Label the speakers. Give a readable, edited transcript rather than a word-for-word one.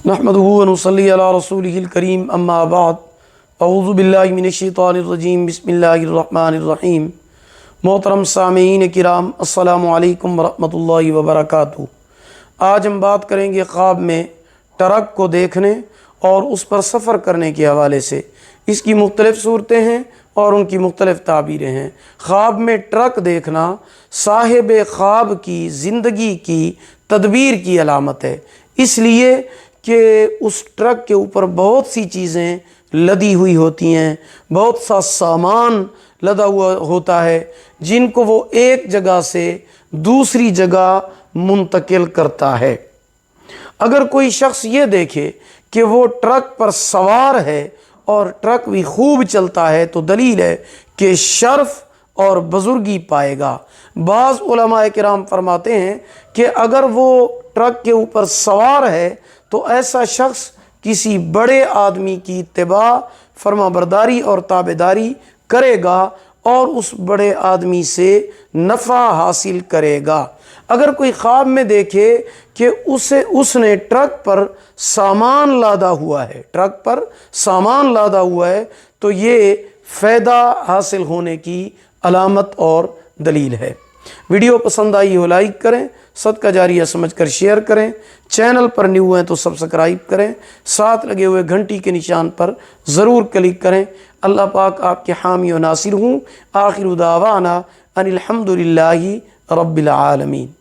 Speaker 1: नहमदुहु व नुसल्ली अला रसूलिहिल करीम अम्मा बाद अऊज़ु बिल्लाहि मिनश्शैतानिर रजीम बिस्मिल्लाहिर रहमानिर रहीम। मोहतरम सामीईन किराम अस्सलामु अलैकुम व रहमतुल्लाहि व बरकातुहू। आज हम बात करेंगे ख्वाब में ट्रक को देखने और उस पर सफ़र करने के हवाले से। इसकी मुख्तलिफ़ सूरतें हैं और उनकी मुख्तलिफ़ ताबीरें हैं। ख्वाब में ट्रक देखना साहिब ख्वाब की ज़िंदगी की तदबीर की अलामत है, इसलिए कि उस ट्रक के ऊपर बहुत सी चीज़ें लदी हुई होती हैं, बहुत सा सामान लदा हुआ होता है जिनको वो एक जगह से दूसरी जगह मुंतकिल करता है। अगर कोई शख्स ये देखे कि वो ट्रक पर सवार है और ट्रक भी खूब चलता है तो दलील है कि शर्फ और बुजुर्गी पाएगा। बाज़ उलमा किराम फरमाते हैं कि अगर वो ट्रक के ऊपर सवार है तो ऐसा शख्स किसी बड़े आदमी की इत्तिबा फरमाबरदारी और ताबेदारी करेगा और उस बड़े आदमी से नफ़ा हासिल करेगा। अगर कोई ख्वाब में देखे कि उसने ट्रक पर सामान लादा हुआ है, ट्रक पर सामान लादा हुआ है, तो ये फ़ायदा हासिल होने की अलामत और दलील है। वीडियो पसंद आई हो लाइक करें, सदका जारिया समझकर शेयर करें, चैनल पर न्यू हैं तो सब्सक्राइब करें, साथ लगे हुए घंटी के निशान पर ज़रूर क्लिक करें। अल्लाह पाक आपके हामी व नासिर हूँ। आखिर दावाना अनिल हम्दुलिल्लाहि रब्बिल आलमीन।